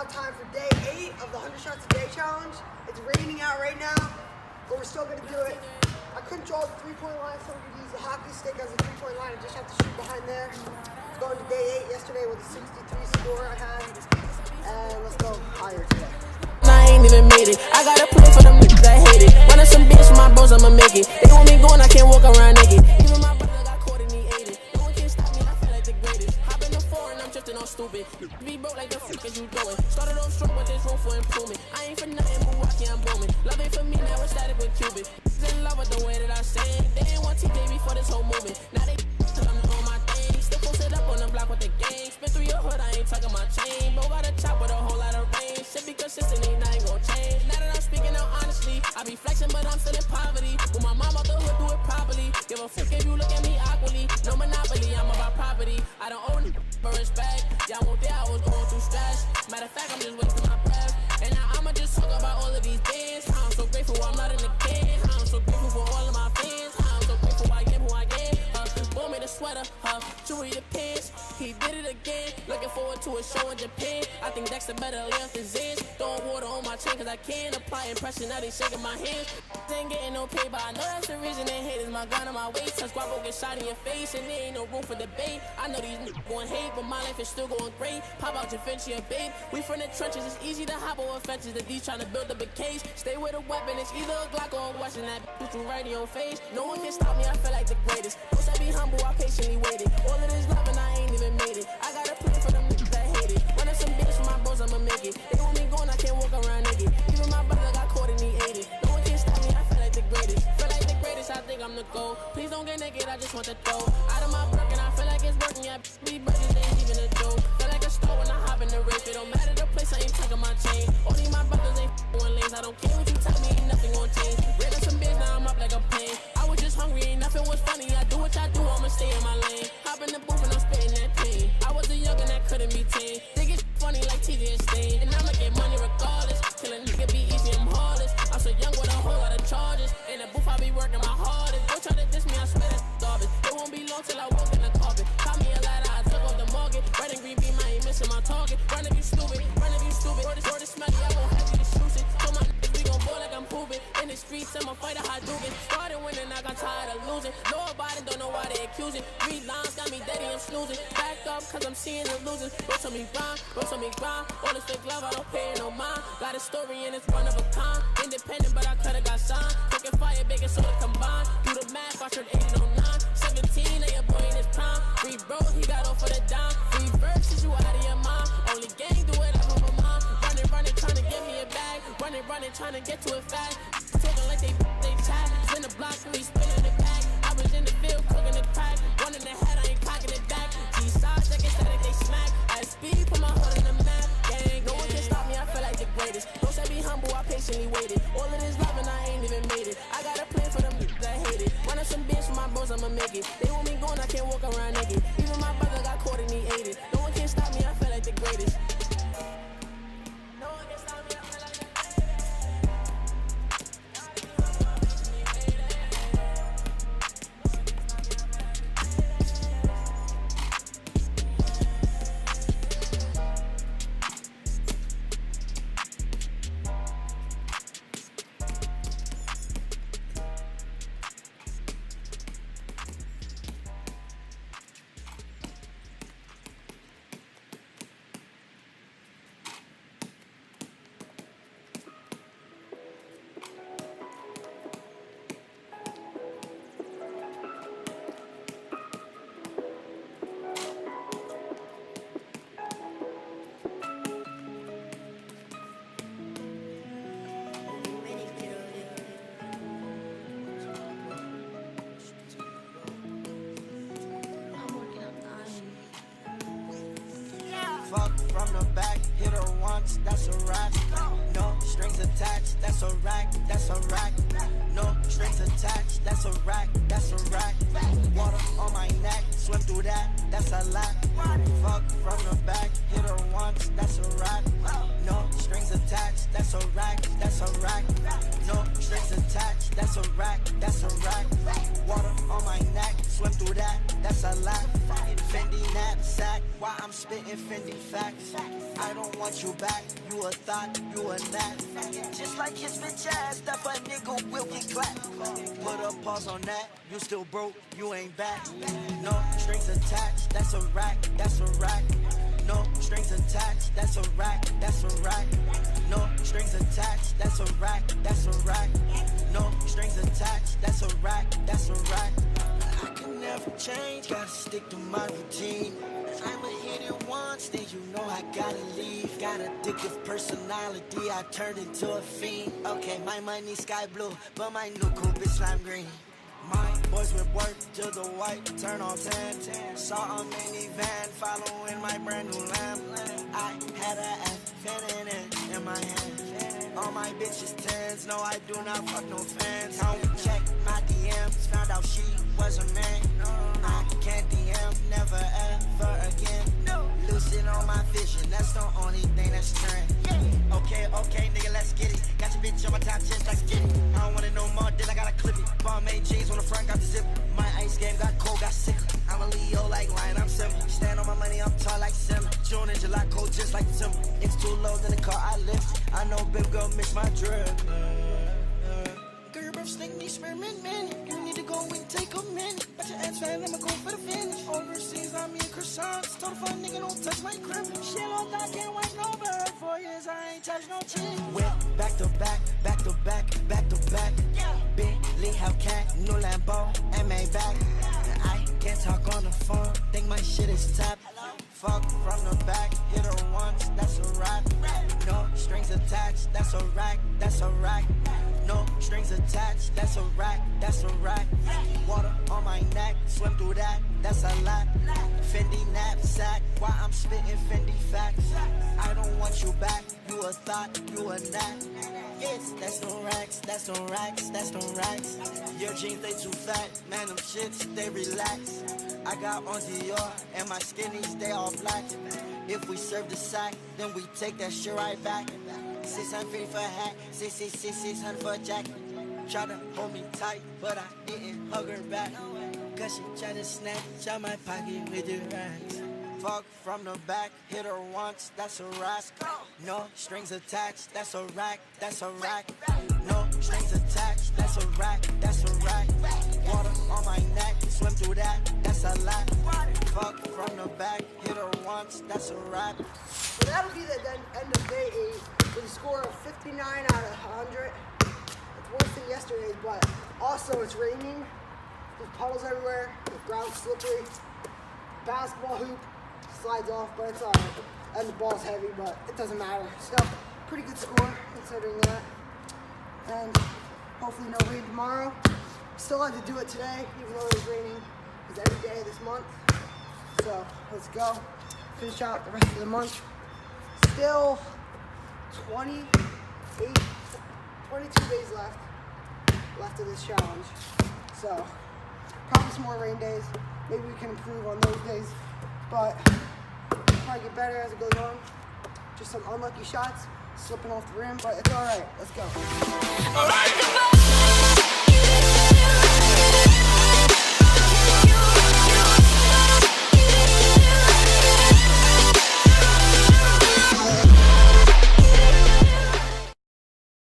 now time for day 8 of the 100 shots a day challenge. It's raining out right now, but we're still gonna do it. I couldn't draw the 3-point line, so we're gonna use the hockey stick as a 3-point line and just have to shoot behind there. Let's go into day 8 yesterday with a 63 score I had, and let's go higher today. I ain't even made it. I gotta play for them niggas that hate it. Running some bitch for my bros, I'ma make it. They want me going, I can't walk around naked. Even my brother got caught and he ate it. No one can stop me, I feel like the greatest. Hop in the foreign, I'm drifting all stupid. Be broke like the fuck is you doing? Started off strong, but there's room for improvement. I ain't for nothing, Milwaukee, I'm booming. Love ain't for me, now it's static with Cuban. In love with the way that I sing. They didn't want TJ before this whole movement. Now they till I'm doing my thing. Still posted up on the block with the gang. Spin through your hood, I ain't tucking my chain. Bro got a chop with a whole lot of rain. Should be consistent, ain't nothing gon' change. Now that I'm speaking out honestly, I be flexing, but I'm still in poverty. With my mom out the hood, do it properly. Give a fuck if you look at me awkwardly. No monopoly, I'm about property. I don't own it, but respect. Y'all won't think I was going through stress. Matter of fact, I'm just wasting my breath. And now I'ma just talk about all of these things. How I'm so grateful I'm not in the can. How I'm so grateful for all of my fans. How I'm so grateful I am who I am. Bought me the sweater, jewelry, the pants. He did it again. Looking forward to a show in Japan. I think Dexter better left than Zen. Throwing water on my chain cause I can't apply impression. Now they shaking my hands. Ain't getting no pay, but I know that's the reason they hate is my gun on my waist. Touch guapo get shot in your face and there ain't no room for debate. I know these niggas going hate, but my life is still going great. Pop out your Vinci, babe. We from the trenches, it's easy to hop over fences. The D's trying to build up a cage. Stay with a weapon, it's either a Glock or a Western. That bitch you right in your face. No one can stop me, I feel like the greatest. Don't say be humble, I patiently waited. All of this love and I ain't even made it. I gotta play for them niggas that hate it. Running some bitch for my bros, I'ma make it. They want me going, I can't walk around naked. Even my brother got caught and he ate it. No one can stop me, I feel like the greatest. Feel like the greatest, I think I'm the GOAT. Please don't get naked, I just want to throw out of my broken, I feel like it's working. Yeah, be burgers ain't even a joke. Feel like a star when I hop in the race. It don't matter the place, I ain't taking my chain. Only my brothers ain't one lanes. I don't care what you tell me, ain't nothing gon' change. Ran up some bitch, now I'm up like a plane. I was just hungry, ain't nothing was funny. I do what I do, I'ma stay in my lane. Hop in the booth and I'm spitting that pain. I was a youngin' that couldn't be tamed. They get funny like TV and Stain. And I'ma get money regardless. Till a nigga be easy, I'm heartless. I'm so young with a whole lot of charges. In the booth, I be working my hardest. Don't try to diss me, I swear that's garbage. It won't be long till I walk in the carpet. Call me a ladder, I took off the mortgage. Red and green beam, I ain't missing my target. Run if you stupid, run if you stupid. Word is smelly, I won't have you to shoot it. Told my niggas we gon' ball like I'm pooping. In the streets, I'm a fighter, Hadouken. Started winning, I got tired of losing. Know about it, don't know why they accusing. 3 lines got me daddy, I'm snoozing. Back up, cause I'm seeing the losing. Bro told me grind, bro told me grind. All this fake love, I don't pay no mind. Got a story and it's one of a kind. Independent, but I coulda got signed. Cooking fire, baking soda combined. Do the math, I turned 809. 17, now your boy in his prime. Free bro, he got off for the dime. Free verses, you out of your mind. Only gang do it up for my mom. Running, trying to get me a bag. Running, trying to get to it fast. Talking like they chat. Spin the block, we spinning the bag. I was in the field, cooking the crack. One in the head, I ain't cocking it back. G-side, second static, they smack. At speed, put my hood in the map. Gang, no one can stop me, I feel like the greatest. Don't say be humble, I patiently waited. All of this love and I ain't even made it. I got a plan for them niggas that hate it. Running some bitch for my bros, I'ma make it. They want me going, I can't walk around naked. Even my brother got caught and he ate it. No one can stop me, I feel like the greatest. No one can stop me, I feel like the Fuck from the back, hit her once, that's a rack. No strings attached, that's a rack, that's a rack. No strings attached, that's a rack, that's a rack. Water on my neck, swim through that, that's a lack. Fuck from the back, hit her once, that's a rack. No strings attached, that's a rack, that's a rack. No strings attached, that's a rack, that's a rack. Water on my neck, swim through that, that's a lack. Fendi knapsack, why I'm spitting Fendi facts. I don't don't want you back. You a thought, you a gnat. Just like his bitch ass, that a nigga will get clapped. Put a pause on that. You still broke, you ain't back. No strings attached, that's a rack, that's a rack. No strings attached, that's a rack, that's a rack. No strings attached, that's a rack, that's a rack. No strings attached, that's a rack, that's a rack. I can never change, gotta stick to my routine. I'ma hit it once, then you know I gotta leave. Got addictive personality, I turned into a fiend. Okay, my money sky blue, but my new cool bitch lime green. My boys with work till the white turn on 10. Saw a minivan following my brand new lamb. I had a F in my hand. All my bitches tens, no I do not fuck no fans. How we check my DMs, found out she was a man. I can't DM, never ever again. Lucid on my vision, that's the only thing that's trend. Okay, nigga, let's get it. Got your bitch on my top chest, let's get it. I don't want it no more, then I gotta clip it. Balmain jeans on the front, got the zip. My ice game got cold, got sicker. I'm a Leo like lion, I'm simple. Stand on my money, I'm tall like Simba. June and July cold just like Timber. It's too low, then the car I lift. I know baby girl miss my drip. Girl, your breath stink me spearmint minute. You need to go and take a minute. But your ass fat, I'ma go for the finish. Overseas, I'm eating croissants. Told the fuck nigga don't touch my crib. Shit on that, can't wipe no bird. 4 years, I ain't touch no chin. Went back to back, back to back, back to back. Bentley Hellcat, new Lambo, and Maybach. I can't talk on the phone, think my shit is tapped. Fuck from the back, hit her once, that's a wrap. No strings attached, that's a rack, that's a rack. No strings attached, that's a rack, that's a rack. Water on my neck, swim through that, that's a lot. Fendi knapsack, why I'm spitting Fendi facts. I don't want you back, you a thought, you a gnat. Yes, that's no racks, that's no racks, that's no racks. Your jeans, they too fat, man, them shits, they relax. I got on Dior, and my skinnies, they all black. If we serve the sack, then we take that shit right back. 650 for a hat, 600 for a jacket. Try to hold me tight, but I didn't hug her back. Cause she tryna snatch out my pocket with the racks. Fuck from the back, hit her once, that's a rack. No strings attached, that's a rack, that's a rack. No strings attached, that's a rack, that's a rack. Water on my neck, swim through that, that's a lot. Fuck from the back, hit her once, that's a wrap. So that'll be the end of day 8 with a score of 59 out of 100. It's worse than yesterday's, but also it's raining. There's puddles everywhere. The ground's slippery. Basketball hoop slides off, but it's alright. And the ball's heavy, but it doesn't matter. Still, pretty good score considering that. And hopefully no rain tomorrow. Still had to do it today, even though it was raining. It's every day this month. So let's go. Finish out the rest of the month. Still 22 days left of this challenge. So probably some more rain days. Maybe we can improve on those days, but probably get better as it goes on. Just some unlucky shots, slipping off the rim, but it's all right. Let's go.